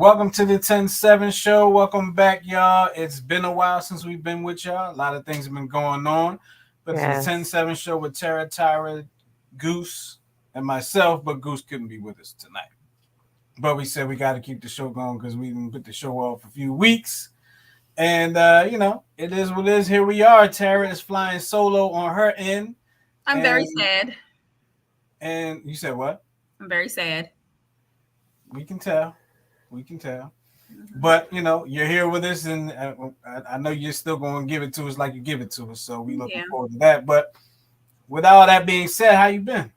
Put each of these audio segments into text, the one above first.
Welcome to the 10-7 show. Welcome back, y'all. It's been a while since we've been with y'all. A lot of things have been going on. But it's the 10-7 show with Tara, Tyra, Goose, and myself. But Goose couldn't be with us tonight. But we said we got to keep the show going because we didn't put the show off a few weeks. And, it is what it is. Here we are. Tara is flying solo on her end. I'm very sad. And you said what? I'm very sad. We can tell. But you're here with us, and I know you're still going to give it to us like you give it to us. So we looking forward to that. But with all that being said, how you been?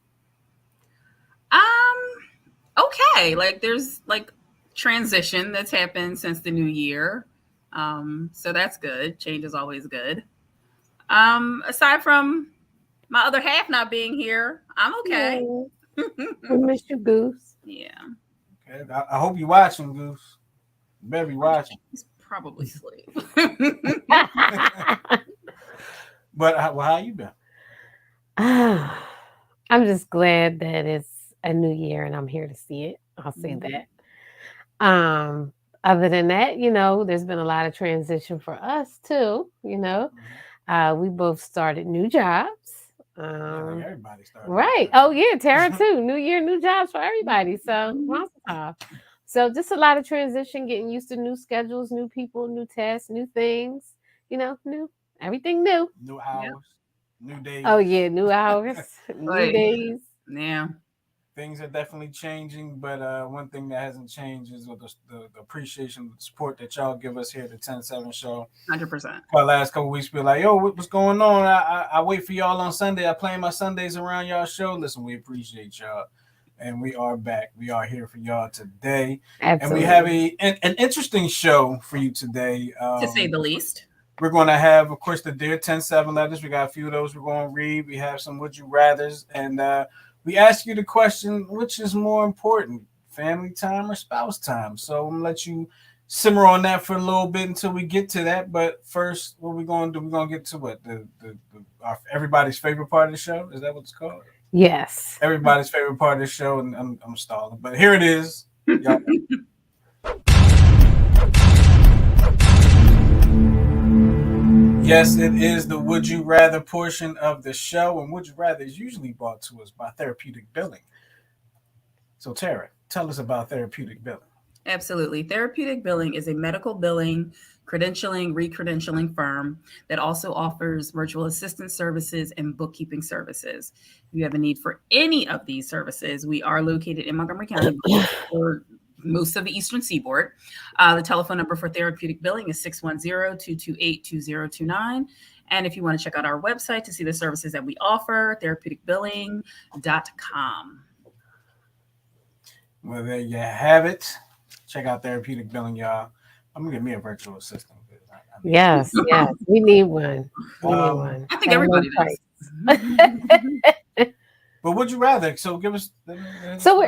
Okay. There's transition that's happened since the new year. So that's good. Change is always good. Aside from my other half not being here, I'm okay. We miss you, Goose. Yeah. Okay. I hope you're watching, Goose. You better be watching. He's probably asleep. But how you been? I'm just glad that it's a new year and I'm here to see it. I'll say that. Other than that, there's been a lot of transition for us too. We both started new jobs. Everybody started. Right. Oh yeah, Tara too. New year, new jobs for everybody. So So just a lot of transition, getting used to new schedules, new people, new tests, new things. New everything new. New hours, new days. Oh yeah, new hours, new days. Yeah. Things are definitely changing, but one thing that hasn't changed is the appreciation, the support that y'all give us here at the 10-7 show. 100%. For the last couple of weeks, be like, yo, what's going on? I wait for y'all on Sunday. I plan my Sundays around y'all show. Listen, we appreciate y'all. And we are back. We are here for y'all today. Absolutely. And we have an interesting show for you today. To say the least. We're going to have, of course, the Dear 10-7 letters. We got a few of those we're going to read. We have some Would You Rathers. And we ask you the question, which is more important, family time or spouse time? So I'm going to let you simmer on that for a little bit until we get to that. But first, what we're going to do, we're going to get to what? Our everybody's favorite part of the show? Is that what it's called? Yes. Everybody's favorite part of the show, and I'm stalling. But here it is. Yes, it is the Would You Rather portion of the show, and Would You Rather is usually brought to us by Therapeutic Billing. So, Tara, tell us about Therapeutic Billing. Absolutely. Therapeutic Billing is a medical billing, credentialing, re-credentialing firm that also offers virtual assistant services and bookkeeping services. If you have a need for any of these services, we are located in Montgomery County for most of the Eastern Seaboard. The telephone number for Therapeutic Billing is 610-228-2029. And if you want to check out our website to see the services that we offer, therapeuticbilling.com. Well, there you have it. Check out Therapeutic Billing, y'all. I'm going to get me a virtual assistant. Yes. We need one. I think everybody does. But would you rather? So give us the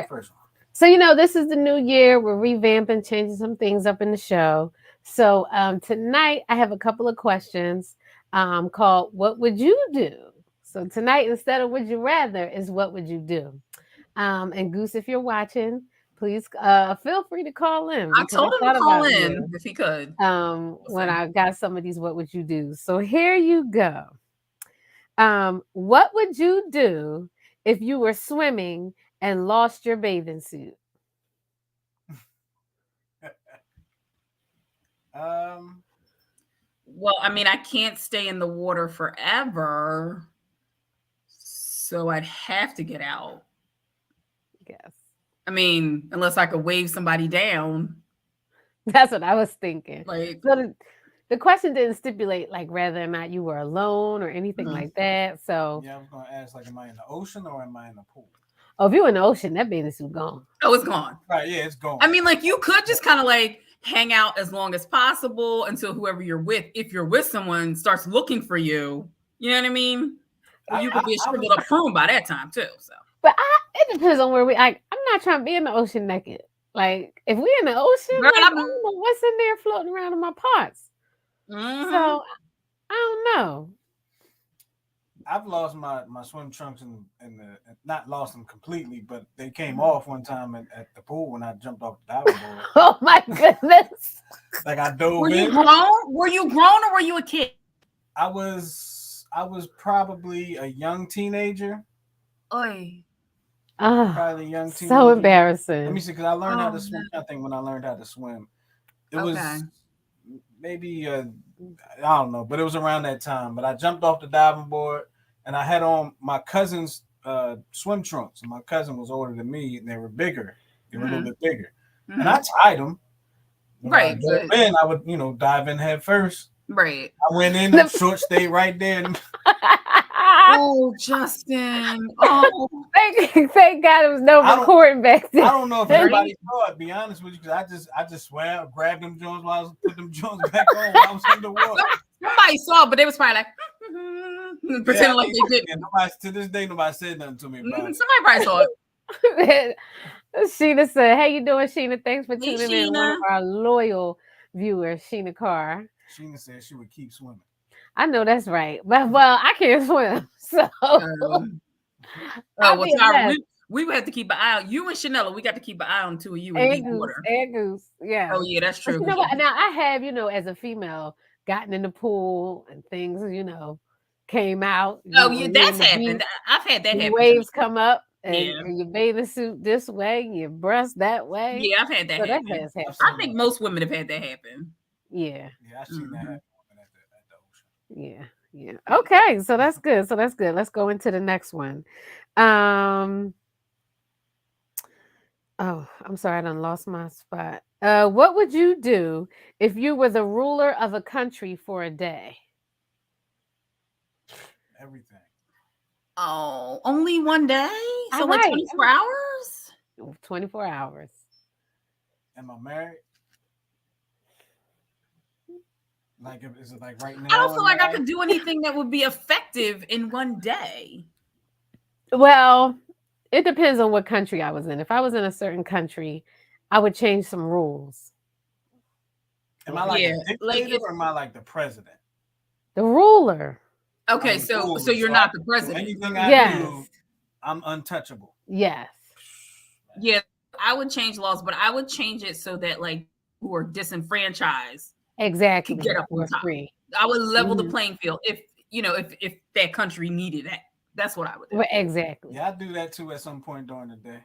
first one. So, this is the new year. We're revamping, changing some things up in the show. So tonight I have a couple of questions called What Would You Do? So tonight, instead of Would You Rather, is What Would You Do? And Goose, if you're watching, please feel free to call in. I told him to call in if he could. When I got some of these What Would You Do? So here you go. What would you do if you were swimming and lost your bathing suit? Well, I mean, I can't stay in the water forever, so I'd have to get out. Yes. I mean, unless I could wave somebody down. That's what I was thinking. So the question didn't stipulate whether or not you were alone or anything like that. So yeah, I was going to ask am I in the ocean or am I in the pool? Oh, if you're in the ocean, that bathing suit gone. Oh, it's gone. Right, yeah, it's gone. I mean, you could just kind of hang out as long as possible until whoever you're with, if you're with someone, starts looking for you. You know what I mean? You could be a shriveled up prune by that time too. So, but it depends on where we. I'm not trying to be in the ocean naked. If we're in the ocean, I don't know what's in there floating around in my pots. So I don't know. I've lost my swim trunks in the not lost them completely, but they came off one time at the pool when I jumped off the diving board. Oh my goodness! Like I dove Were in. you grown? Were you grown or were you a kid? I was probably a young teenager. Oy. Probably a young teenager. So embarrassing. Let me see, because I learned how to swim. No. I think when I learned how to swim, it Okay. was maybe I don't know, but it was around that time. But I jumped off the diving board and I had on my cousin's swim trunks. And my cousin was older than me, and they were bigger. They were a little bit bigger, and I tied them. When Right. I dove in, I would dive in head first. Right. I went in, that short stayed right there. Oh, Justin. Oh, thank God it was no recording back then. I don't know if everybody saw it, be honest with you, because I just swam, grabbed them Jones while I was putting them Jones back on while I was in the water. Somebody saw it, but they was probably like pretending like they didn't. To this day, nobody said nothing to me about it. Somebody probably saw it. Sheena said, "How you doing, Sheena? Thanks for Hey, tuning in." One of our loyal viewers, Sheena Carr. Sheena said she would keep swimming. I know that's right, but well, I can't swim, so. Well, Tyra, we would have to keep an eye on you and Chanella. We got to keep an eye on two of you in deep water. And Goose, yeah. Oh yeah, that's true. You know what? Now I have, as a female, gotten in the pool and things, came out. Oh yeah, that's happened. I've had that happen. Waves come up. And your bathing suit this way, your breast that way. Yeah, I've had that happen. That has happened. I think most women have had that happen. Yeah. Yeah, I've seen that happen at the Yeah. ocean. Yeah. Okay, so that's good. Let's go into the next one. Oh, I'm sorry, I done lost my spot. What would you do if you were the ruler of a country for a day? Everything. Oh, only one day? So like 24 hours? 24 hours. Am I married? Like, is it like right now? I don't feel like I could do anything that would be effective in one day. Well, it depends on what country I was in. If I was in a certain country, I would change some rules. Am I like a dictator or am I like the president? The ruler. Okay, so you're not the president. Anything I do, I'm untouchable. Yes. Yeah, I would change laws, but I would change it so that like who are disenfranchised exactly could get up on top. Free. I would level the playing field if that country needed that. That's what I would do. Well, exactly. Yeah, I do that too at some point during the day.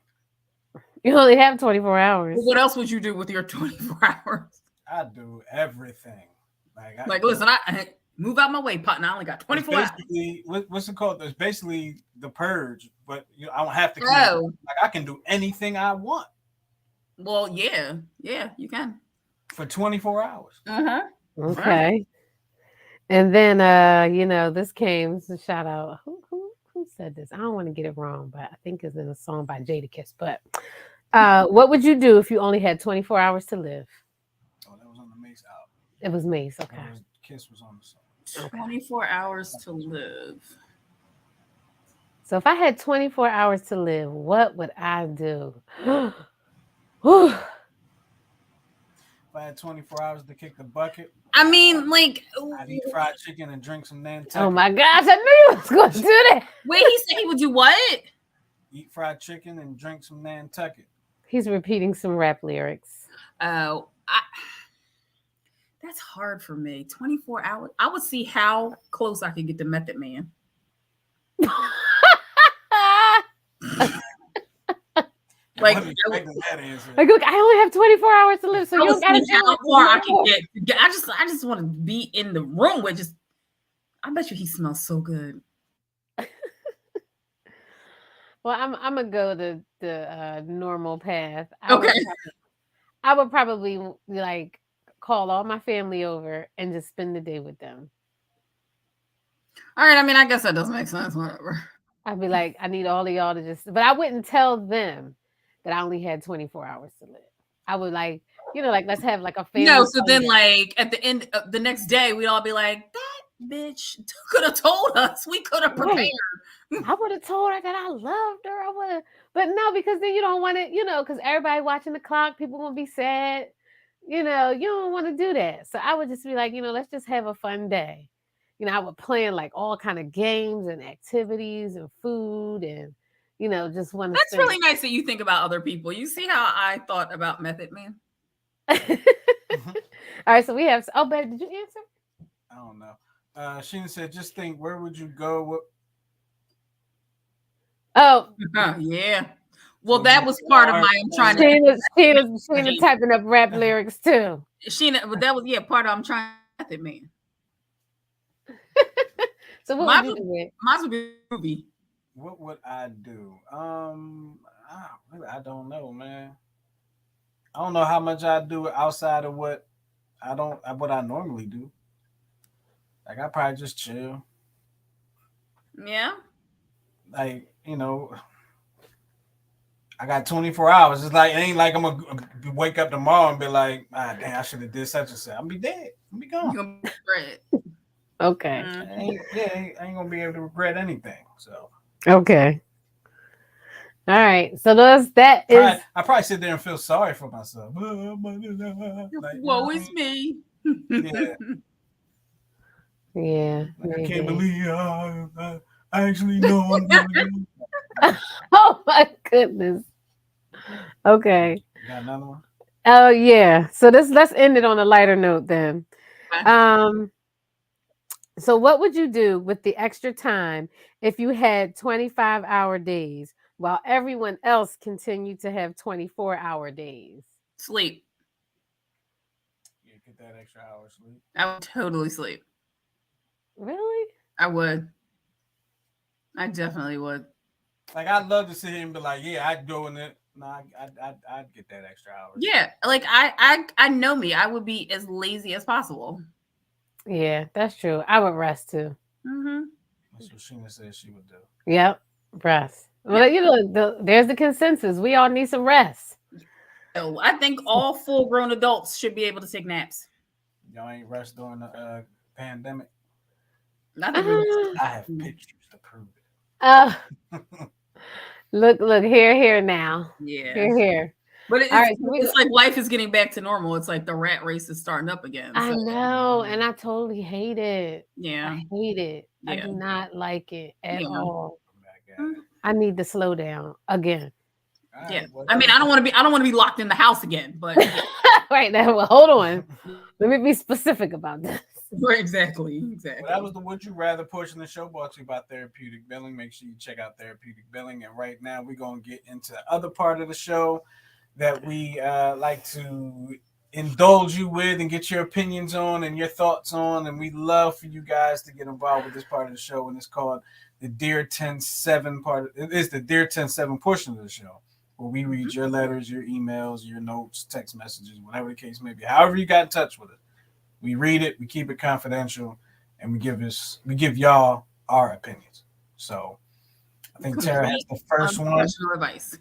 You only have 24 hours. Well, what else would you do with your 24 hours? I do everything. Listen, I move out my way, partner. I only got 24 hours. What's it called? It's basically the purge, but I don't have to. Like I can do anything I want. Well, yeah, you can. For 24 hours. Okay. Right. And then this came to shout out. Who said this? I don't want to get it wrong, but I think it's in a song by Jadakiss. But what would you do if you only had 24 hours to live? Oh, that was on the Mace album. It was Mace, okay. Kiss was on the song. 24 hours to live. So if I had 24 hours to live, what would I do? If I had 24 hours to kick the bucket, I mean, like, I'd eat fried chicken and drink some Nantucket. Oh my gosh, I knew you was going to do that. Wait, he said he would do what? Eat fried chicken and drink some Nantucket. He's repeating some rap lyrics. Oh, that's hard for me. 24 hours. I would see how close I could get to Method Man. Look, I only have 24 hours to live, so you got to how far I can get. I just want to be in the room with just. I bet you he smells so good. Well, I'm gonna go the normal path. Okay. I would probably like call all my family over and just spend the day with them. All right. I mean, I guess that doesn't make sense. Whatever. I'd be like, I need all of y'all to just, but I wouldn't tell them that I only had 24 hours to live. I would like, let's have like a family. No, so then like at the end of the next day, we'd all be like, that bitch could have told us. We could have prepared. Right. I would have told her that I loved her. I would have, but no, because then you don't want it, because everybody watching the clock, people gonna be sad. You don't want to do that. So I would just be like, let's just have a fun day. I would plan like all kind of games and activities and food and just want to That's spend. really nice that you think about other people. You see how I thought about Method Man? All right, so we have. Oh, babe, did you answer? I don't know. Sheena said, "Just think, where would you go? What?" Oh, Yeah. Well, that was part of my. I'm trying to. Sheena typing up rap lyrics too. Sheena, but that was part of. I'm trying to Method Man. So what would you do? Mine would be movie. What would I do? I don't know, man. I don't know how much I do outside of what I normally do. Like I probably just chill. Yeah. Like I got 24 hours. It's like it ain't like I'm gonna wake up tomorrow and be like, dang, I should have did such and such. I'm be dead. I'm be gone. You're gonna be regret. Okay. I ain't gonna be able to regret anything. So okay. All right. So that is. I probably sit there and feel sorry for myself. Like, woe is me. Yeah. Yeah. Like, I can't believe I actually know. Oh my goodness. Okay. You got another one? Oh yeah. So let's end it on a lighter note then. Okay. So what would you do with the extra time if you had 25-hour days while everyone else continued to have 24-hour days? Sleep. Yeah, get that extra hour sleep. I would totally sleep. Really? I would. I definitely would. Like I'd love to sit here and be like, yeah, I'd go in it. No, I'd get that extra hour. Yeah, like I know me. I would be as lazy as possible. Yeah, that's true. I would rest too. Mm-hmm. That's what Sheena said she would do. Yep, rest. Well, there's the consensus. We all need some rest. So I think all full-grown adults should be able to take naps. Y'all ain't rest during the pandemic. I have pictures to prove it. Look here now. Yeah. Here. But it's like life is getting back to normal. It's like the rat race is starting up again. So. I know, and I totally hate it. Yeah. I hate it. Yeah. I do not like it at all. I need to slow down again. Yeah. I mean, I don't want to be locked in the house again, but right now, well, hold on. Let me be specific about this. Exactly. Well, that was the Would You Rather portion of the show brought to you by Therapeutic Billing. Make sure you check out Therapeutic Billing. And right now, we're going to get into the other part of the show that we like to indulge you with and get your opinions on and your thoughts on. And we love for you guys to get involved with this part of the show. And it's called the Dear 10-7 part. It is the Dear 10-7 portion of the show where we read your letters, your emails, your notes, text messages, whatever the case may be. However you got in touch with us. We read it, we keep it confidential, and we give y'all our opinions. So I think Tara has the first one. Unprofessional advice.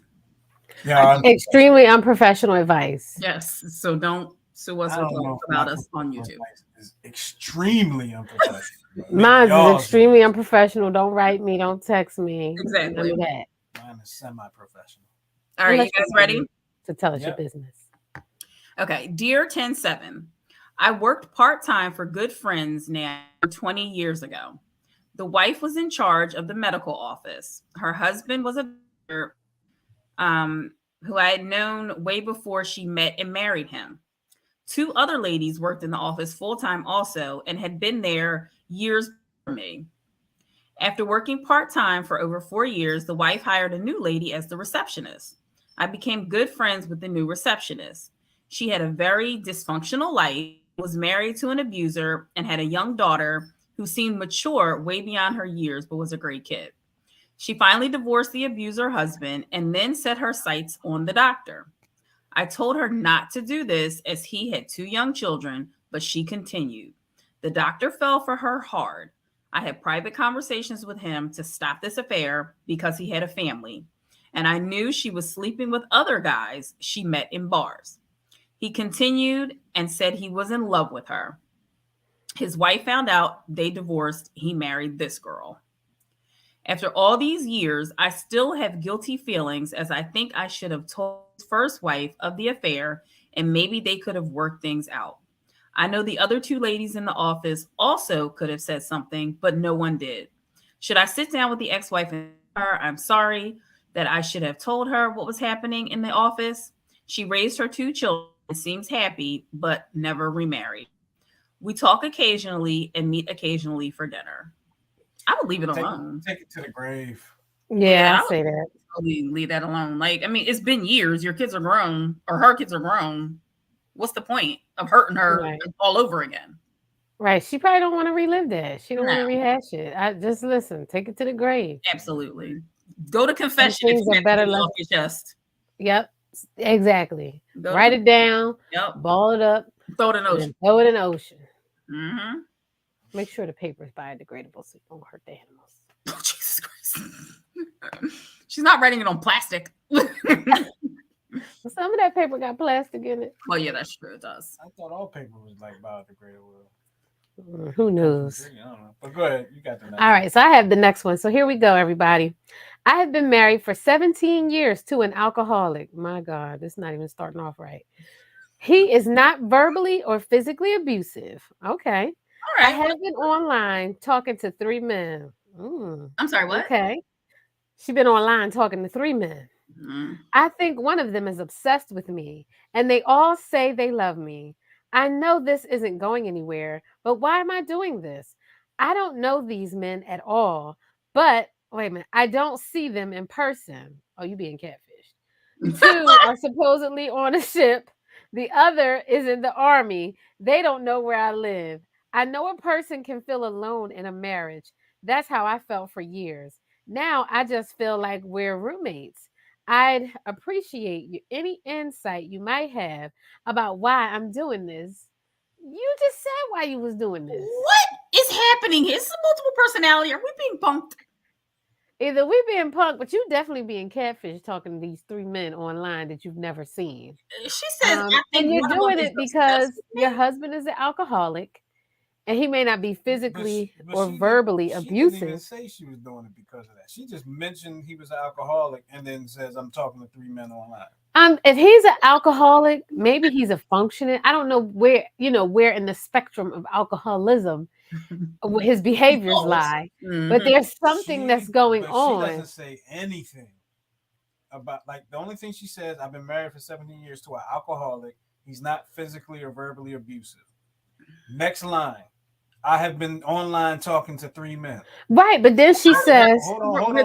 Yeah, extremely unprofessional advice. Yes. So don't sue us or talk about us on YouTube. Is extremely unprofessional. Mine is extremely unprofessional. Don't write me. Don't text me. Exactly. None of that. Mine is semi-professional. All right, you guys ready? To tell us your business. Okay. Dear 10-7. I worked part-time for good friends now 20 years ago. The wife was in charge of the medical office. Her husband was a doctor who I had known way before she met and married him. 2 other ladies worked in the office full-time also and had been there years before me. After working part-time for over 4 years, the wife hired a new lady as the receptionist. I became good friends with the new receptionist. She had a very dysfunctional life, was married to an abuser, and had a young daughter who seemed mature way beyond her years, but was a great kid. She finally divorced the abuser husband and then set her sights on the doctor. I told her not to do this as he had 2 young children, but she continued. The doctor fell for her hard. I had private conversations with him to stop this affair because he had a family, and I knew she was sleeping with other guys she met in bars. He continued and said he was in love with her. His wife found out, they divorced. He married this girl. After all these years, I still have guilty feelings as I think I should have told his first wife of the affair and maybe they could have worked things out. I know the other two ladies in the office also could have said something, but no one did. Should I sit down with the ex-wife and tell her I'm sorry that I should have told her what was happening in the office? She raised her two children and seems happy, but never remarried. We talk occasionally and meet occasionally for dinner. I would leave it alone. Take it to the grave. Yeah, I say that. Leave that alone. Like, I mean, it's been years. Your kids are grown, or her kids are grown. What's the point of hurting her all over again? Right. She probably don't want to relive that. She don't want to rehash it. I just listen. Take it to the grave. Absolutely. Go to confession. Things are better off your chest. Yep. Exactly. Write it down. Yep. Ball it up. Throw it in the ocean. Throw it in the ocean. Mm-hmm. Make sure the paper is biodegradable so you don't hurt the animals. Oh, Jesus Christ. She's not writing it on plastic. Some of that paper got plastic in it. Well, yeah, that's true. It does. I thought all paper was like biodegradable. Who knows? I don't know. But go ahead. You got the next All right. So I have the next one. So here we go, everybody. I have been married for 17 years to an alcoholic. My God, it's not even starting off right. He is not verbally or physically abusive. Okay. All right. I have been online talking to 3 men. I'm sorry, what? Okay. She's been online talking to 3 men. I think one of them is obsessed with me, and they all say they love me. I know this isn't going anywhere, but why am I doing this? I don't know these men at all, but wait a minute, I don't see them in person. Oh, you being catfished. 2 are supposedly on a ship. The other is in the army. They don't know where I live. I know a person can feel alone in a marriage. That's how I felt for years. Now I just feel like we're roommates. I'd appreciate any insight you might have about why I'm doing this. You just said why you was doing this. What is happening? Is a multiple personality? Are we being punked? Either we being punked, but you definitely being catfish talking to these 3 men online that you've never seen. She says, I think and you're doing it because your husband is an alcoholic. And he may not be physically or verbally abusive. She didn't even say she was doing it because of that. She just mentioned he was an alcoholic and then says, I'm talking to 3 men online. If he's an alcoholic, maybe he's a functioning. I don't know where in the spectrum of alcoholism his behaviors lie. Mm-hmm. But there's something that's going on. She doesn't say anything about, like, the only thing she says, I've been married for 17 years to an alcoholic. He's not physically or verbally abusive. Next line. I have been online talking to 3 men. Right, but then she says, hold on.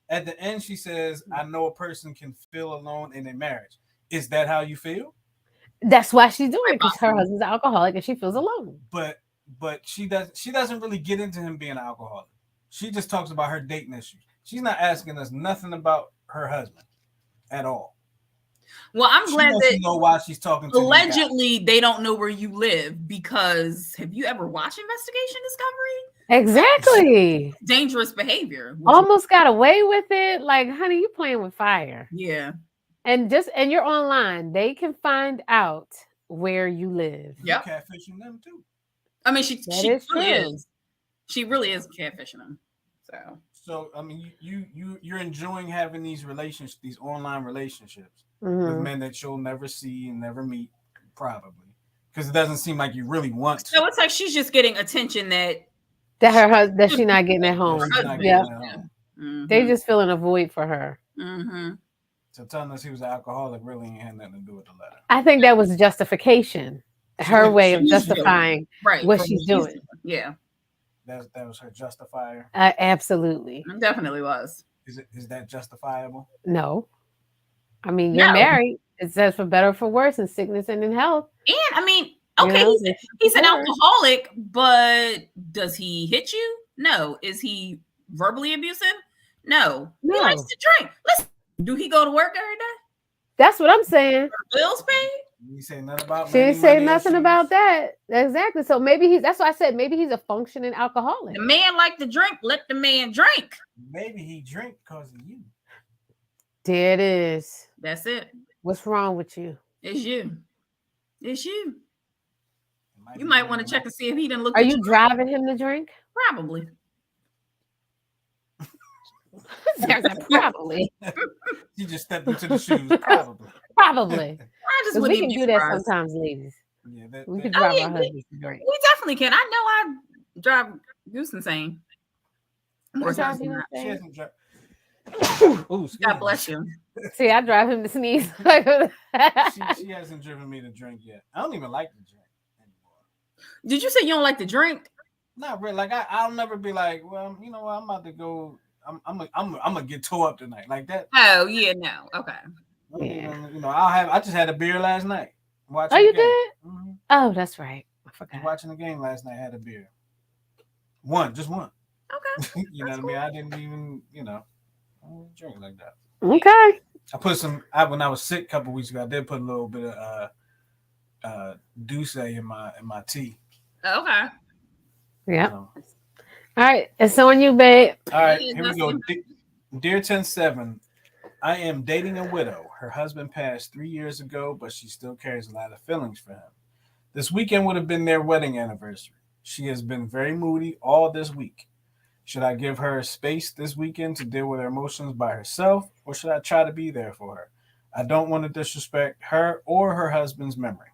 At the end, she says, I know a person can feel alone in a marriage. Is that how you feel? That's why she's doing it, because her husband's an alcoholic and she feels alone. But she doesn't really get into him being an alcoholic. She just talks about her dating issues. She's not asking us nothing about her husband at all. Well, I'm glad that you know why she's talking to allegedly they don't know where you live, because have you ever watched Investigation Discovery? Exactly. Dangerous behavior. Almost got away with it. Like, honey, you playing with fire. Yeah. And you're online. They can find out where you live. Yeah. Catfishing them too. I mean, she really is. She really is catfishing them. So I mean, you're enjoying having these relationships, these online relationships with men that you'll never see and never meet, probably, because it doesn't seem like you really want to. So it's like she's just getting attention that her husband, that she's not getting at home. Yeah, they just filling a void for her. Mm-hmm. So telling us he was an alcoholic really ain't had nothing to do with the letter. I think that was justification, her way of justifying what she's doing. Yeah. That was her justifier. Absolutely. It definitely was. Is that justifiable? No. I mean, you're married. It says for better or for worse, in sickness and in health. And I mean, okay, he's an alcoholic, but does he hit you? No. Is he verbally abusive? No. He likes to drink. Do he go to work every day? That's what I'm saying. Bills paid? You say nothing about. She didn't say nothing about that. Exactly. So maybe that's why I said maybe he's a functioning alcoholic. The man like to drink. Let the man drink. Maybe he drink because of you. There it is. That's it. What's wrong with you? It's you. It's you. You might want to check and see if he didn't look. Are you driving him to drink? Probably. Probably. You just stepped into the shoes. Probably. Probably. We can do that sometimes, ladies. Yeah, We could drive our we, husbands to drink. we definitely can. I know I drive Goose insane. More I drive times than him not. she insane. hasn't Ooh, God bless you. See, I drive him to sneeze. she hasn't driven me to drink yet. I don't even like to drink anymore. Did you say you don't like to drink? Not really. Like I'll never be like, well, you know what? I'm about to go. I'm gonna get tore up tonight like that. Oh yeah, no. Okay. Yeah. You know, I just had a beer last night. Watching Oh, you the game. did? Mm-hmm. Oh, that's right. I forgot. Watching the game last night, I had a beer. Just one. Okay. You know what I mean? I didn't even, I don't drink like that. Okay. I put when I was sick a couple weeks ago, I did put a little bit of Douce in my tea. Okay. Yeah. All right. It's on you, babe. All right, here we go. Dear 10-7, I am dating a widow. Her husband passed 3 years ago, but she still carries a lot of feelings for him. This weekend would have been their wedding anniversary. She has been very moody all this week. Should I give her space this weekend to deal with her emotions by herself, or should I try to be there for her? I don't want to disrespect her or her husband's memory.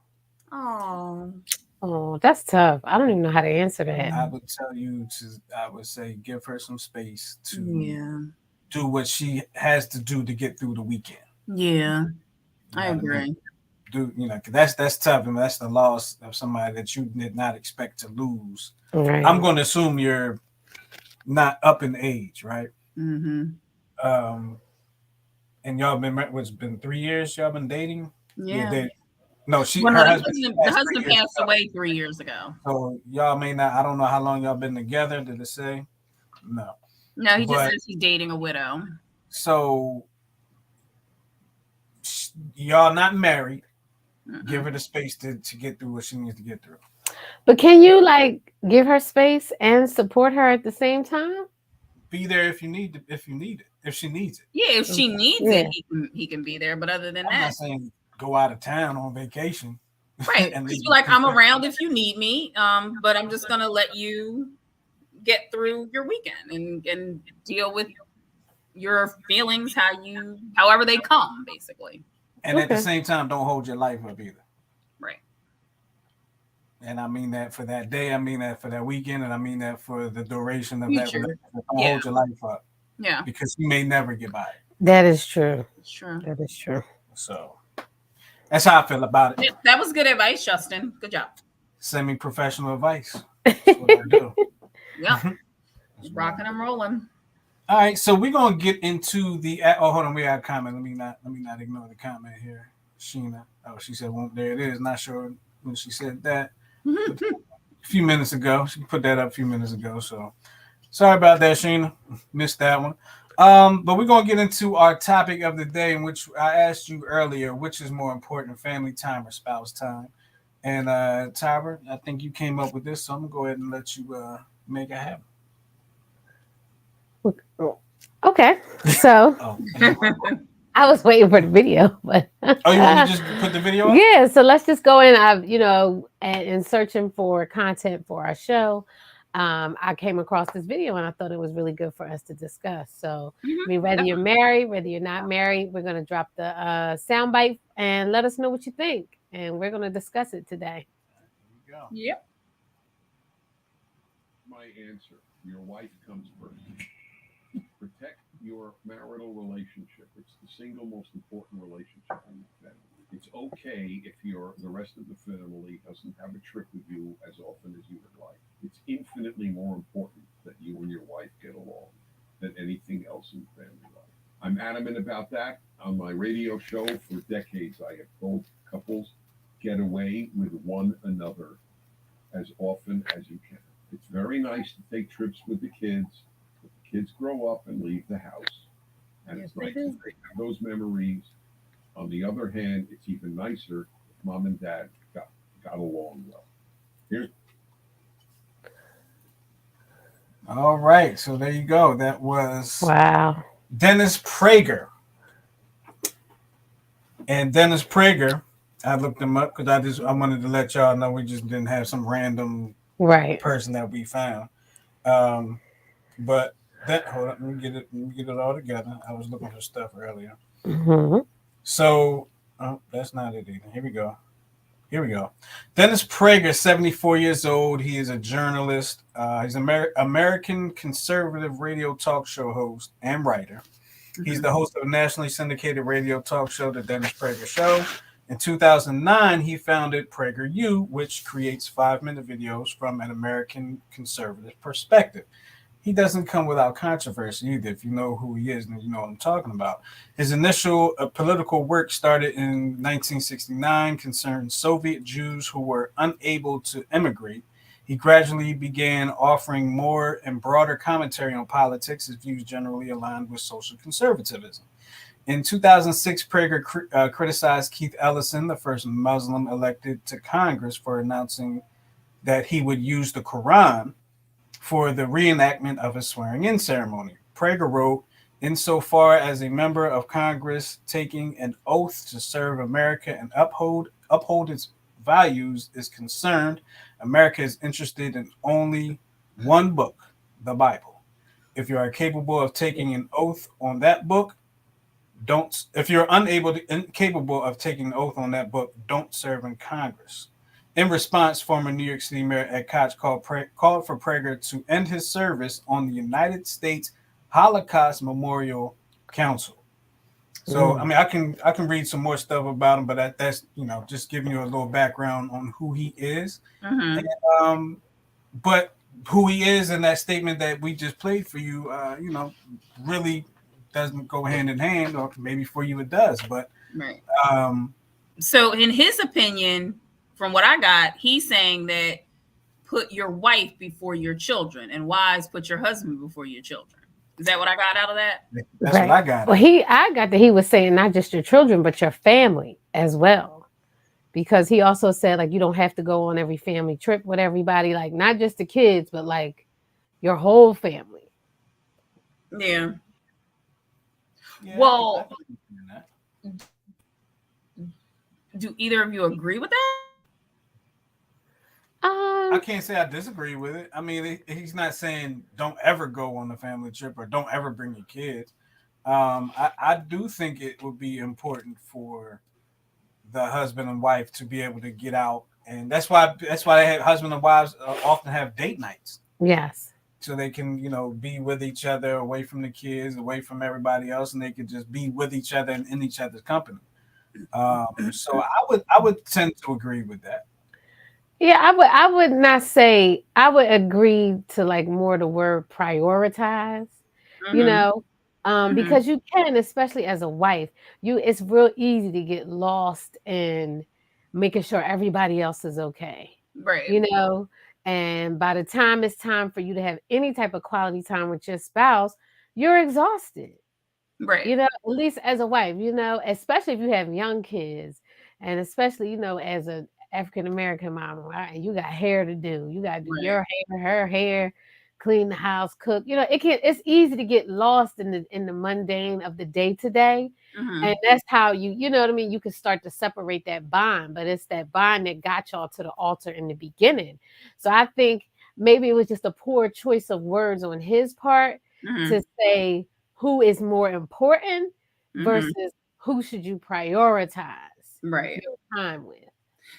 Oh, that's tough. I don't even know how to answer that. I would tell you I would say give her some space to do what she has to do to get through the weekend. Yeah, I agree. That's tough, and that's the loss of somebody that you did not expect to lose. Right. I'm going to assume you're not up in age, right? Mm-hmm. And y'all been 3 years y'all been dating? Yeah. No, the husband passed away 3 years ago. So y'all may not. I don't know how long y'all been together. Did it say? No. No, he just says he's dating a widow. So y'all not married. Mm-hmm. Give her the space to get through what she needs to get through. But can you give her space and support her at the same time? Be there if you need it. If she needs it. Yeah, if she needs it, he can be there. But other than I'm not saying go out of town on vacation. Right. Because you're like, I'm around if you need me. But I'm just gonna let you get through your weekend and deal with your feelings however they come, basically. And at the same time, don't hold your life up either. Right. And I mean that for that day, I mean that for that weekend, and I mean that for the duration of Future. that. Don't hold your life up. Yeah. Because you may never get by. That is true. Sure. That is true. So that's how I feel about it. That was good advice, Justin. Good job. Semi-professional advice. That's what I do. Yep. Just rocking and rolling. All right, so we're gonna get into the. Oh, hold on, we got a comment. Let me not ignore the comment here. Sheena. Oh, she said, "Well, there it is." Not sure when she said that. A few minutes ago, she put that up a few minutes ago. So sorry about that, Sheena. Missed that one. But we're gonna get into our topic of the day, in which I asked you earlier, which is more important, family time or spouse time? And Tyra, I think you came up with this, so I'm gonna go ahead and let you make it happen. Okay, so I was waiting for the video, but you want to just put the video up? Yeah, so let's just go in. And searching for content for our show, I came across this video and I thought it was really good for us to discuss. So, I mean, whether you're married, whether you're not married, we're gonna drop the soundbite and let us know what you think, and we're gonna discuss it today. There you go. Yep. My answer: your wife comes first. Protect your marital relationship. It's the single most important relationship in the family. It's okay if the rest of the family doesn't have a trip with you as often as you would like. It's infinitely more important that you and your wife get along than anything else in family life. I'm adamant about that. On my radio show for decades, I have told couples, get away with one another as often as you can. It's very nice to take trips with the kids. Kids grow up and leave the house, and it's nice to have those memories. On the other hand, it's even nicer if mom and dad got along well. All right, so there you go. That was Dennis Prager. And Dennis Prager, I looked him up because I wanted to let y'all know we just didn't have some random person that we found. But hold up, let me get it all together. I was looking for stuff earlier. Mm-hmm. So that's not it either. Here we go. Here we go. Dennis Prager, 74 years old. He is a journalist. He's an American conservative radio talk show host and writer. He's the host of a nationally syndicated radio talk show, The Dennis Prager Show. In 2009, he founded PragerU, which creates 5-minute videos from an American conservative perspective. He doesn't come without controversy either. If you know who he is, then you know what I'm talking about. His initial political work started in 1969, concerned Soviet Jews who were unable to immigrate. He gradually began offering more and broader commentary on politics. His views generally aligned with social conservatism. In 2006, Prager criticized Keith Ellison, the first Muslim elected to Congress, for announcing that he would use the Quran for the reenactment of his swearing-in ceremony. Prager wrote, "Insofar as a member of Congress taking an oath to serve America and uphold its values is concerned, America is interested in only one book, the Bible. If you are capable of taking an oath on that book, if you're incapable of taking an oath on that book, don't serve in Congress." In response, former New York City Mayor Ed Koch called for Prager to end his service on the United States Holocaust Memorial Council. So, I mean, I can read some more stuff about him, but that's just giving you a little background on who he is. And, but who he is in that statement that we just played for you, really doesn't go hand in hand, or maybe for you it does. But right. So, in his opinion, from what I got, he's saying that put your wife before your children, and wives put your husband before your children. Is that what I got out of that? That's right. What I got. Well, I got that he was saying not just your children, but your family as well. Because he also said, like, you don't have to go on every family trip with everybody, like not just the kids, but like your whole family. Yeah. Well, do either of you agree with that? I can't say I disagree with it. I mean, he's not saying don't ever go on the family trip or don't ever bring your kids. I do think it would be important for the husband and wife to be able to get out, and that's why they have husband and wives often have date nights. Yes. So they can, be with each other, away from the kids, away from everybody else, and they could just be with each other and in each other's company. So I would tend to agree with that. Yeah, I would not say, I would agree to like more the word prioritize, because you can, especially as a wife, it's real easy to get lost in making sure everybody else is okay. Right. And by the time it's time for you to have any type of quality time with your spouse, you're exhausted. Right. At least as a wife, especially if you have young kids, and especially, as a African-American mom, right? You got hair to do. You got to do your hair, her hair, clean the house, cook. It's easy to get lost in the mundane of the day to day. And that's how you know what I mean? You can start to separate that bond, but it's that bond that got y'all to the altar in the beginning. So I think maybe it was just a poor choice of words on his part to say who is more important versus who should you prioritize your time with.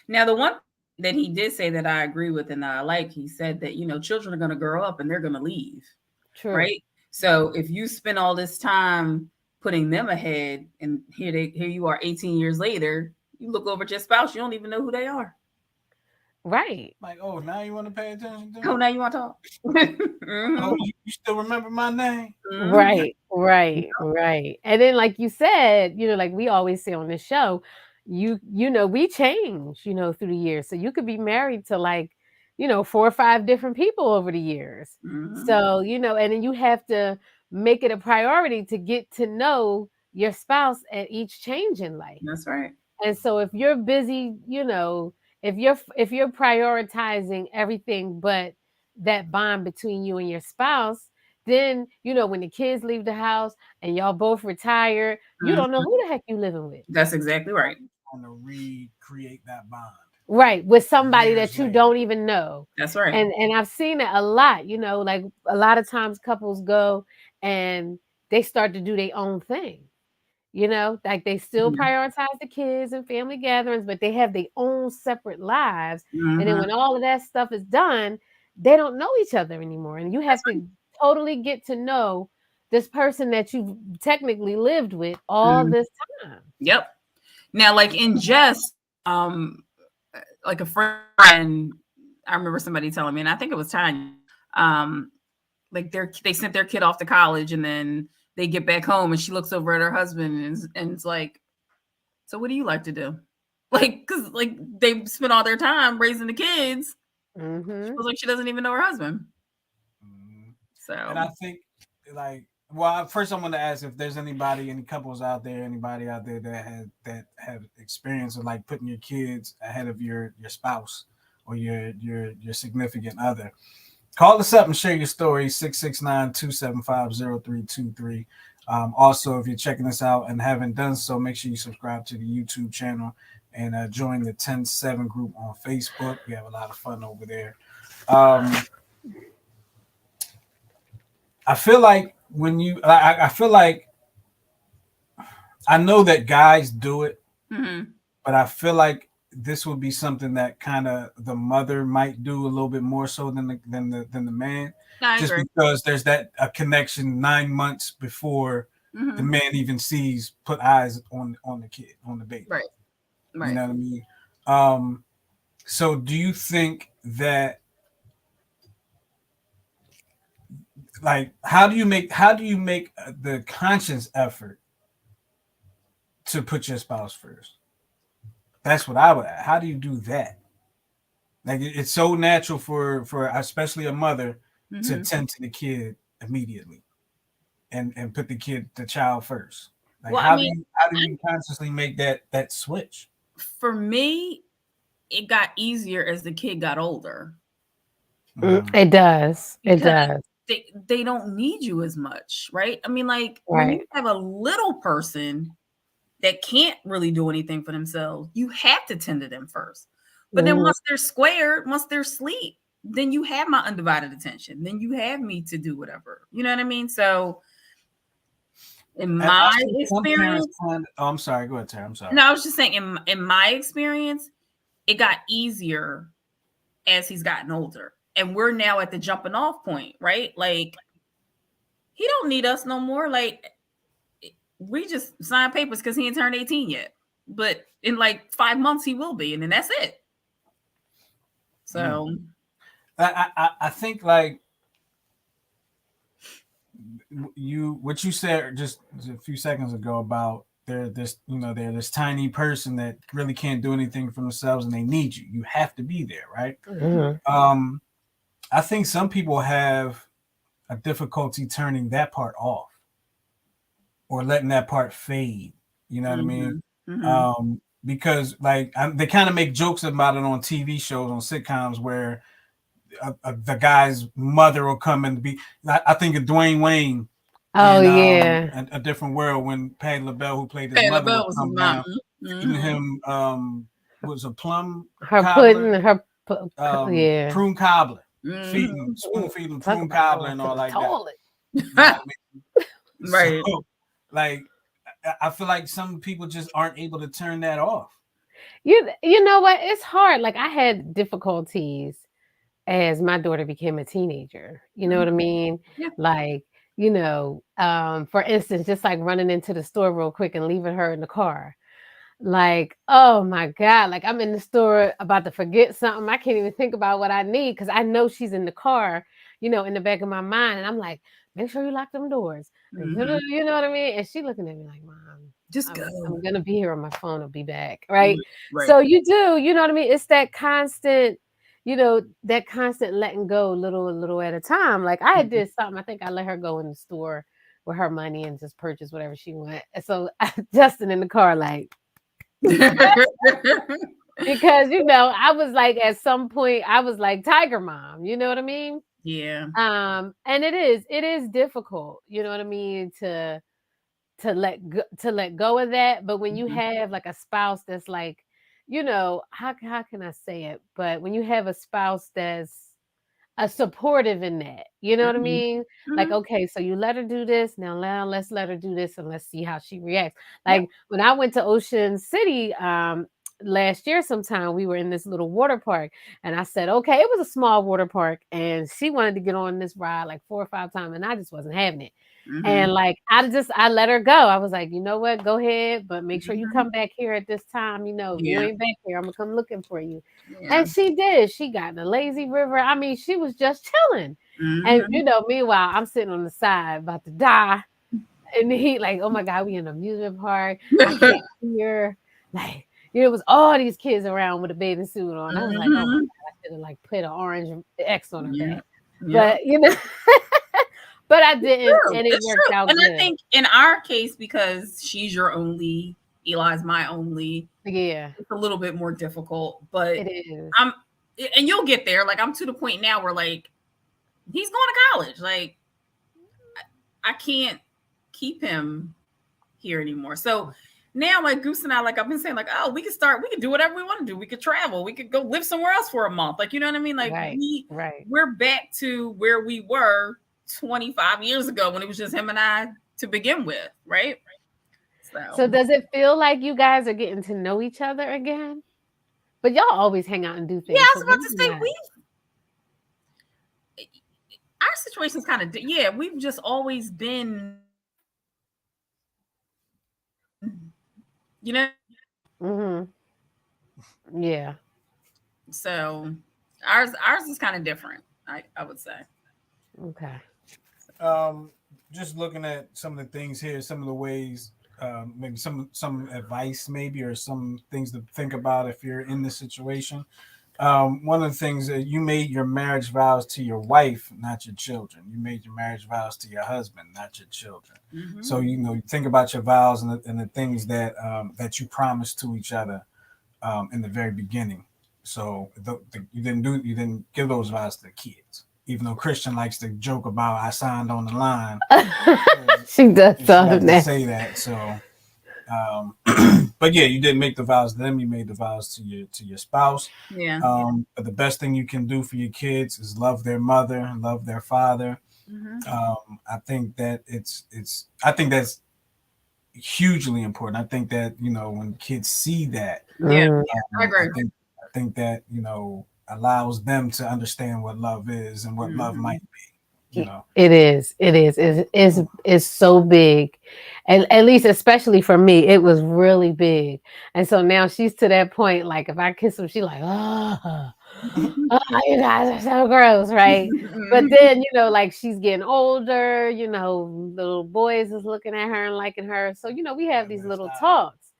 Now, the one that he did say that I agree with and I like, he said that, children are going to grow up and they're going to leave. True. Right. So if you spend all this time putting them ahead and here you are 18 years later, you look over at your spouse, you don't even know who they are. Right. Like, oh, now you want to pay attention to me? Oh, now you want to talk? Oh, you still remember my name? Right. And then, like you said, like we always say on this show, we change, through the years. So you could be married to 4 or 5 different people over the years. So, and then you have to make it a priority to get to know your spouse at each change in life. That's right. And so if you're busy, if you're prioritizing everything but that bond between you and your spouse, then when the kids leave the house and y'all both retired, you don't know who the heck you living with. That's exactly right. Want to recreate that bond. Right, with somebody that you don't even know. That's right. And I've seen it a lot, like a lot of times couples go and they start to do their own thing. You know, like they still Mhm. prioritize the kids and family gatherings, but they have their own separate lives. And then Mhm. when all of that stuff is done, they don't know each other anymore. And you have to totally get to know this person that you've technically lived with all Mhm. this time. Yep. Now, like in jest, like a friend, I remember somebody telling me, and I think it was Tanya, um, like they sent their kid off to college, and then they get back home, and she looks over at her husband, and it's like, so what do you like to do? Like, because like they spent all their time raising the kids. She Mm-hmm. feels like she doesn't even know her husband. Mhm. And So I think, like, well, first I want to ask if there's any couples out there, anybody out there that have experience of like putting your kids ahead of your spouse or your significant other. Call us up and share your story, 669-275-0323. Also, if you're checking us out and haven't done so, make sure you subscribe to the YouTube channel and join the 10-7 group on Facebook. We have a lot of fun over there. Um, I feel like I feel like I know that guys do it, mhm. but I feel like this would be something that kind of the mother might do a little bit more so than the man, I just agree. because there's that a connection 9 months before the Mhm. man even put eyes on the kid, on the baby. Right. You Right. know what I mean? Um, so do you think that, like, how do you make the conscious effort to put your spouse first? That's what I would ask. How do you do that? Like it's so natural for especially a mother to Mhm. tend to the kid immediately and put the child first. Like Well, I mean, how do you consciously make that switch? for me, it got easier as the kid got older Mm, It does. It because does. they don't need you as much, right? I mean, like when you Right. have a little person that can't really do anything for themselves, you have to tend to them first. But then Mhm. once they're squared, once they're asleep, then you have my undivided attention. Then you have me to do whatever. You know what I mean? So in and I my see some parents experience, kind of, oh, I'm sorry, go ahead, Terry. I'm sorry. no, I was just saying in my experience, it got easier as he's gotten older. And we're now at the jumping off point, right? Like he don't need us no more. Like we just signed papers because he ain't turned 18 yet. But in like 5 months he will be, and then that's it. Mm. So I think like what you said just a few seconds ago about they're this tiny person that really can't do anything for themselves and they need you. You have to be there, right? Mhm. Um, I think some people have a difficulty turning that part off or letting that part fade. You know what I mean? mhm, mhm. Because like they kind of make jokes about it on TV shows, on sitcoms, where the guy's mother will come and be. I think of Dwayne Wayne Oh in yeah. a different world when Patty LaBelle, who played his Patti mother, would LaBelle was his come mom. down feeding Mhm. him was a plum Her cobbler, pudding, yeah. prune cobbler, Mhm. spoon feeding Talk prune about cobbler going and to all the like that. toilet. You know what I mean? So Right. like I feel like some people just aren't able to turn that off. You know what? It's hard. Like I had difficulties as my daughter became a teenager. You know what I Mhm. mean? Yeah. Like, for instance, just like running into the store real quick and leaving her in the car. Like, oh my God, like I'm in the store about to forget something. I can't even think about what I need because I know she's in the car, in the back of my mind. And I'm like, make sure you lock them doors. You know Mhm. you know what I mean? And she looking at me like, Mom, Just I'm go. I'm gonna be here on my phone. I'll be back. Mhm. Right. Right. So you do, you know what I mean? It's that constant letting go little at a time. Like I Mhm. did something, I think I let her go in the store with her money and just purchase whatever she want. And so Justin in the car, like, because I was like at some point I was like Tiger Mom, you know what I mean? Yeah. And it is difficult, you know what I mean, to let go of that. But when you Mhm. have like a spouse that's like, how can I say it? But when you have a spouse that's supportive in that. You know what I Mhm. mean? Like, Mhm. okay, so you let her do this. Now let's let her do this and let's see how she reacts. Yep. Like when I went to Ocean City last year sometime, we were in this little water park and I said, okay, it was a small water park and she wanted to get on this ride like 4 or 5 times and I just wasn't having it. And Mhm. like I let her go. I was like, you know what, go ahead, but make sure you Mhm. come back here at this time. You know, if you Yeah. ain't back here, I'm gonna come looking for you. Yeah. And she did. She got in the lazy river. I mean, she was just chilling. And Mhm. you know, meanwhile, I'm sitting on the side about to die. And he like, oh my God, we in an amusement park. I can't hear. Like, you know, it was all these kids around with a bathing suit on. I was like, oh my Mhm. God, I should have like put an orange X on her Yeah. back. Yeah. But you know, but I didn't, True. and it It's worked true. out And I good. think in our case, because she's your only, Eli's my only, Yeah, it's a little bit more difficult. But it is. I'm, and you'll get there. Like I'm to the point now where like he's going to college. Like I can't keep him here anymore. So now, like Goose and I, like I've been saying, like, oh, we can do whatever we want to do. We could travel, we could go live somewhere else for a month. Like, you know what I mean? Like Right, right. we're back to where we were 25 years ago when it was just him and I to begin with, right? So So does it feel like you guys are getting to know each other again? But y'all always hang out and do yeah, things, I so was about maybe to say not. our situation's kind of yeah, we've just always been, you know. Mhm. Yeah. So ours is kind of different, I would say. Okay. Um, just looking at some of the things here, some of the ways, maybe some advice, maybe, or some things to think about if you're in this situation. One of the things that you made your marriage vows to your wife, not your children. You made your marriage vows to your husband, not your children. Mm-hmm. So you know, you think about your vows and the things that that you promised to each other in the very beginning. So you didn't give those vows to the kids, even though Christian likes to joke about I signed on the line. She does She tell likes him to that. say that. So, but yeah, you didn't make the vows to them. You made the vows to your spouse. Yeah. But the best thing you can do for your kids is love their mother and love their father. Mm-hmm. I think that I think that's hugely important. I think that you know when kids see that, Yeah. Mm, I agree. I think that you know allows them to understand what love is and what love Mm-hmm. might be. You know, it is. It is. It's so big. And at least especially for me, it was really big. And so now she's to that point, like if I kiss him, she like, oh, oh, you guys are so gross, right? But then, you know, like she's getting older, you know, the little boys is looking at her and liking her. So, you know, we have yeah, these better little stop. talks.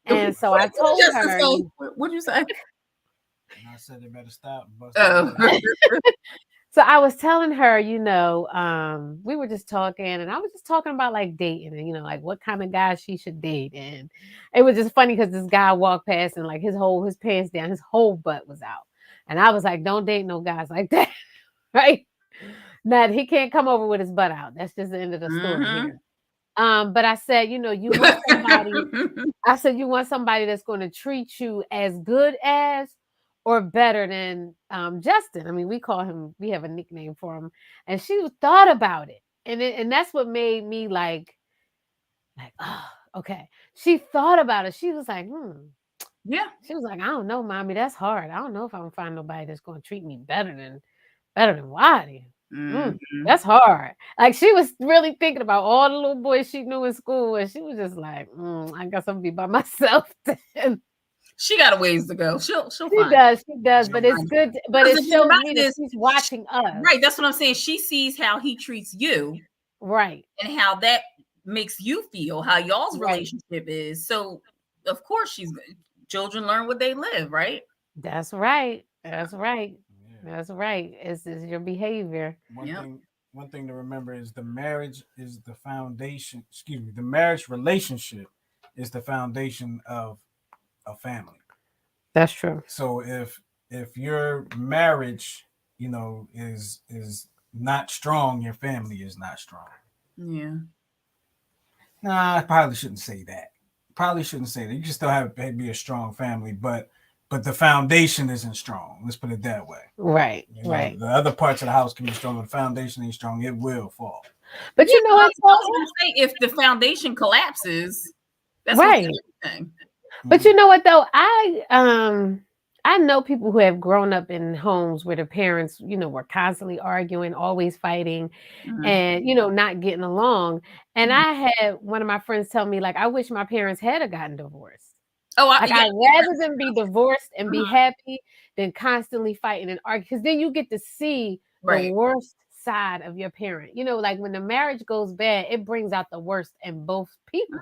And so I told Just to her, say, what'd you say? And I said they better stop and bust Oh. their ass. so I was telling her, you know, we were just talking and I was just talking about like dating and, you know, like what kind of guy she should date. And it was just funny because this guy walked past and like his pants down, his whole butt was out. And I was like, don't date no guys like that. Right. Now he can't come over with his butt out. That's just the end of the story Mm-hmm. here. But I said, you know, you want somebody, I said, you want somebody that's going to treat you as good as or better than Justin. I mean, we have a nickname for him. And she thought about it. And that's what made me like, oh, okay. She thought about it. She was like, Yeah. She was like, I don't know, mommy, that's hard. I don't know if I'm gonna find nobody that's gonna treat me better than Waddy. Mm-hmm. That's hard. Like she was really thinking about all the little boys she knew in school, and she was just like, I guess I'm gonna be by myself then. She got a ways to go. She'll She find does, she does, She'll but it's find good. But because it the thing shows about me it that is, she's watching us, right? That's what I'm saying. She sees how he treats you right? and how that makes you feel, how y'all's Right. relationship is. So, of course, children learn what they live, right? That's right. That's right. Yeah. That's right. It's your behavior. One Yep. thing one thing to remember is the marriage is the foundation. Excuse me, the marriage relationship is the foundation of a family. That's true. So if your marriage, you know, is not strong, your family is not strong. Yeah. Nah, I probably shouldn't say that. Probably shouldn't say that. You can still have be a strong family, but but the foundation isn't strong. Let's put it that way. Right. You know, Right. the other parts of the house can be strong, but the foundation ain't strong. It will fall. But you know what? I was gonna say, if the foundation collapses, that's Right. everything. But you know what though? I know people who have grown up in homes where their parents, were constantly arguing, always fighting, and not getting along. And I had one of my friends tell me, like, I wish my parents had gotten divorced. Oh, I'd rather them be divorced and be happy than constantly fighting and arguing. Because then you get to see the worst side of your parent. Like when the marriage goes bad, it brings out the worst in both people.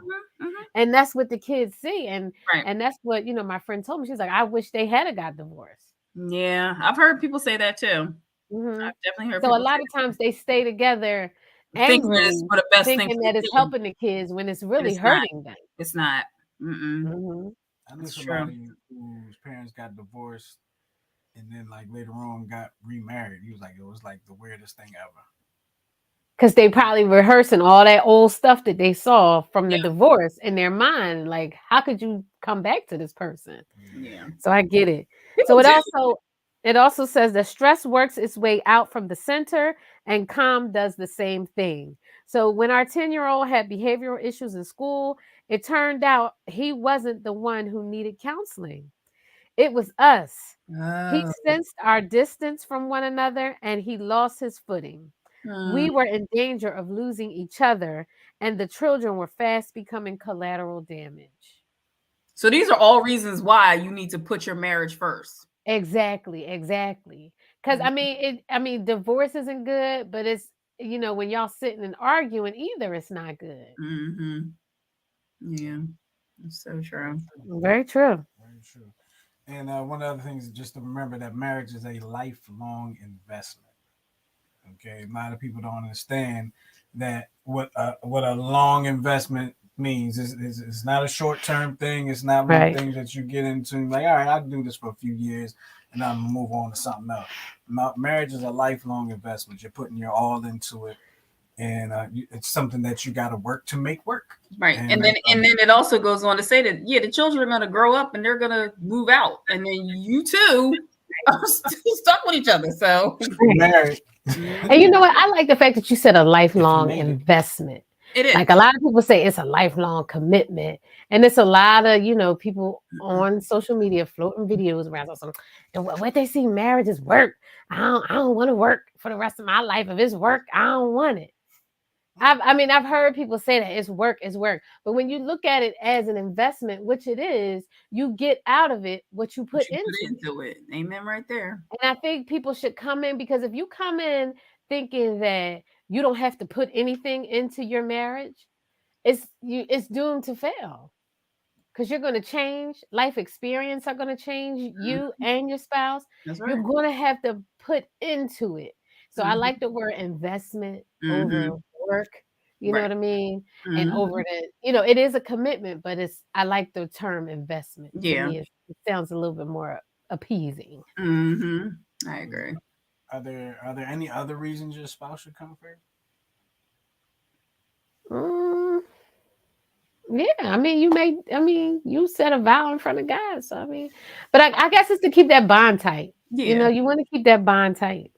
And that's what the kids see. And that's what, my friend told me. She's like, I wish they had got divorced. Yeah, I've heard people say that too. I've definitely heard. So a lot of times they stay together angry, thinking that it's helping the kids when it's really hurting them. It's not. I knew somebody whose parents got divorced and then like later on got remarried. He was like, it was like the weirdest thing ever. Because they probably rehearsing all that old stuff that they saw from the divorce in their mind. Like, how could you come back to this person? Yeah. So I get it. So it also says that stress works its way out from the center and calm does the same thing. So when our 10-year-old had behavioral issues in school, it turned out he wasn't the one who needed counseling. It was us. He sensed our distance from one another and he lost his footing. We were in danger of losing each other, and the children were fast becoming collateral damage. So these are all reasons why you need to put your marriage first. Exactly. Because divorce isn't good, but it's when y'all sitting and arguing, either it's not good. Yeah, that's so true. Very true. Very true. And one of the other things, just to remember that marriage is a lifelong investment. Okay, a lot of people don't understand that what a long investment means. It's not a short-term thing. It's not one thing that you get into like, all right, I'll do this for a few years and I'm gonna move on to something else. Marriage is a lifelong investment. You're putting your all into it, and it's something that you got to work to make work. Right, and then it also goes on to say that the children are going to grow up and they're going to move out, and then you two are still stuck with each other. So married. And you know what? I like the fact that you said a lifelong investment. It is. Like a lot of people say it's a lifelong commitment. And it's a lot of, people on social media floating videos around what they see marriage is work. I don't want to work for the rest of my life. If it's work, I don't want it. I've heard people say that it's work. But when you look at it as an investment, which it is, you get out of it what you put into it. Amen right there. And I think people should come in, because if you come in thinking that you don't have to put anything into your marriage, it's doomed to fail. Because you're going to change. Life experience are going to change you and your spouse. That's right. You're going to have to put into it. So I like the word investment over work. You know what I mean? And over the, it is a commitment, but I like the term investment. Yeah. To me, it sounds a little bit more appeasing. I agree. Are there any other reasons your spouse should come first? Yeah, you said a vow in front of God, so but I guess it's to keep that bond tight. Yeah. You want to keep that bond tight.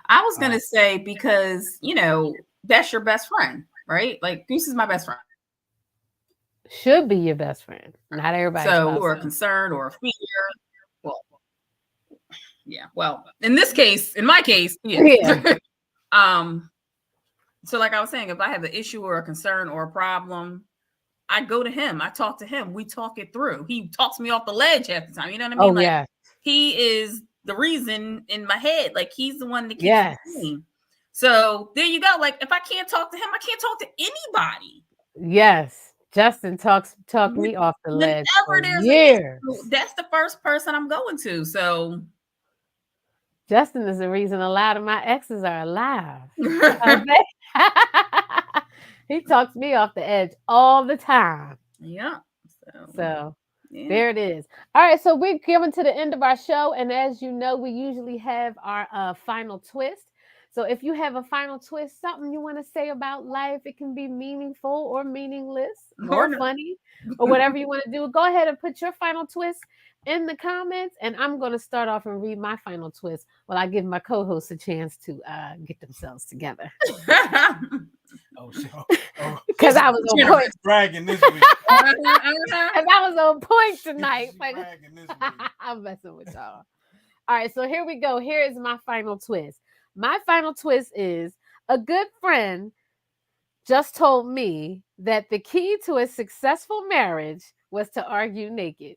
I was gonna say, because that's your best friend, right? Like, Goose is my best friend. Should be your best friend. Not everybody. So, or a concern or a fear. Well, yeah. Well, in my case, yeah. So like I was saying, if I have an issue or a concern or a problem, I go to him. I talk to him. We talk it through. He talks me off the ledge half the time. You know what I mean? Oh, yeah. He is the reason in my head. Like, he's the one that keeps me. So there you go. Like, if I can't talk to him, I can't talk to anybody. Yes. Justin talked me off the ledge for years. That's the first person I'm going to. So Justin is the reason a lot of my exes are alive. He talks me off the edge all the time. Yeah. So there it is. All right. So we're coming to the end of our show. And as you know, we usually have our final twist. So if you have a final twist, something you want to say about life, it can be meaningful or meaningless or funny or whatever you want to do. Go ahead and put your final twist in the comments, and I'm going to start off and read my final twist while I give my co-hosts a chance to get themselves together. Oh, oh, Because I was on point. Bragging this week. Because I was on point tonight. Bragging this week. I'm messing with y'all. All right, so here we go. Here is my final twist. My final twist is a good friend just told me that the key to a successful marriage was to argue naked.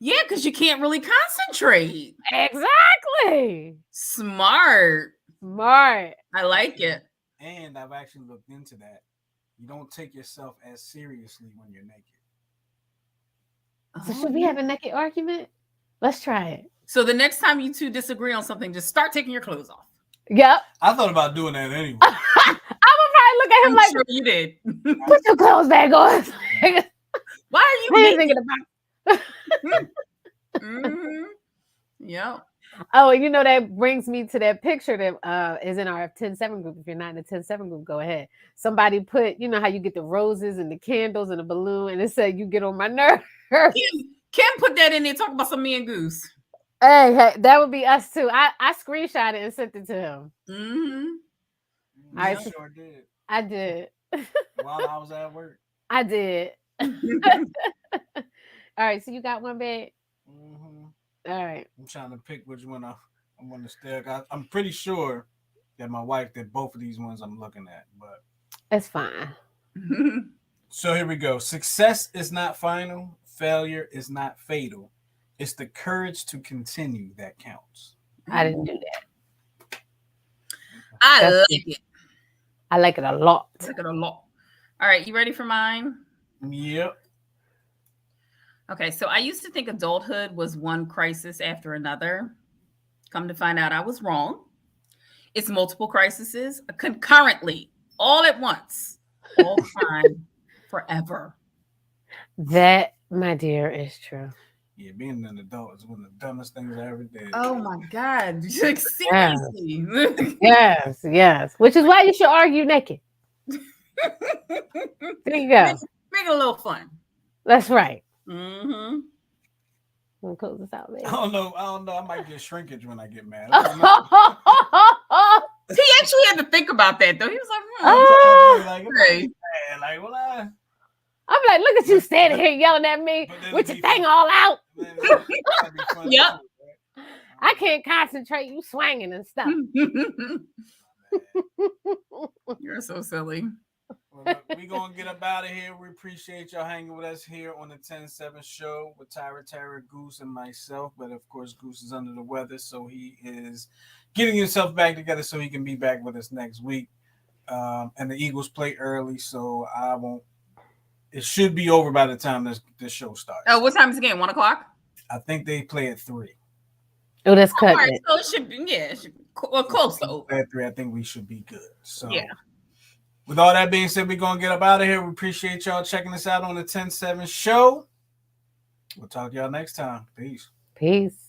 Yeah, because you can't really concentrate. Exactly. Smart. I like it. And I've actually looked into that. You don't take yourself as seriously when you're naked. So should we have a naked argument? Let's try it. So the next time you two disagree on something, just start taking your clothes off. Yep. I thought about doing that anyway. I'm gonna probably look at him like, sure you did. Put your clothes back on. Why are you thinking about? Mm-hmm. Yep. Oh, and that brings me to that picture that is in our 10-7 group. If you're not in the 10-7 group, go ahead. Somebody put, how you get the roses and the candles and the balloon, and it said you get on my nerves. Kim put that in there. Talk about some Me and Goose. Hey, that would be us too. I screenshot it and sent it to him. Mm-hmm. I sure did. I did. While I was at work. I did. All right, so you got one, babe? Mm-hmm. All right. I'm trying to pick which one I want to stay. I'm pretty sure that my wife did both of these ones I'm looking at, but it's fine. So here we go. Success is not final. Failure is not fatal. It's the courage to continue that counts. I didn't do that. I like it. I like it a lot. I like it a lot. All right, you ready for mine? Yep. Okay, so I used to think adulthood was one crisis after another. Come to find out I was wrong. It's multiple crises concurrently, all at once, all the time, forever. That, my dear, is true. Yeah, being an adult is one of the dumbest things I ever did. Oh my God. Like, seriously. Yes. Which is why you should argue naked. There you go. Make it a little fun. That's right. Mm-hmm. I'm gonna close this out, baby. I don't know. I might get shrinkage when I get mad. He actually had to think about that, though. He was like, I'm like, look at you standing here yelling at me with your thing all out. Yep. I can't concentrate. You swinging and stuff. You're so silly. Well, we're going to get up out of here. We appreciate y'all hanging with us here on the 10-7 show with Tyra, Goose, and myself. But, of course, Goose is under the weather, so he is getting himself back together so he can be back with us next week. And the Eagles play early, so it should be over by the time this show starts. Oh, what time is the game? 1 o'clock? I think they play at 3. Oh, that's cut. Right, so it should be, close to over. At 3, I think we should be good. So, yeah. With all that being said, we're going to get up out of here. We appreciate y'all checking us out on the 10-7 show. We'll talk to y'all next time. Peace. Peace.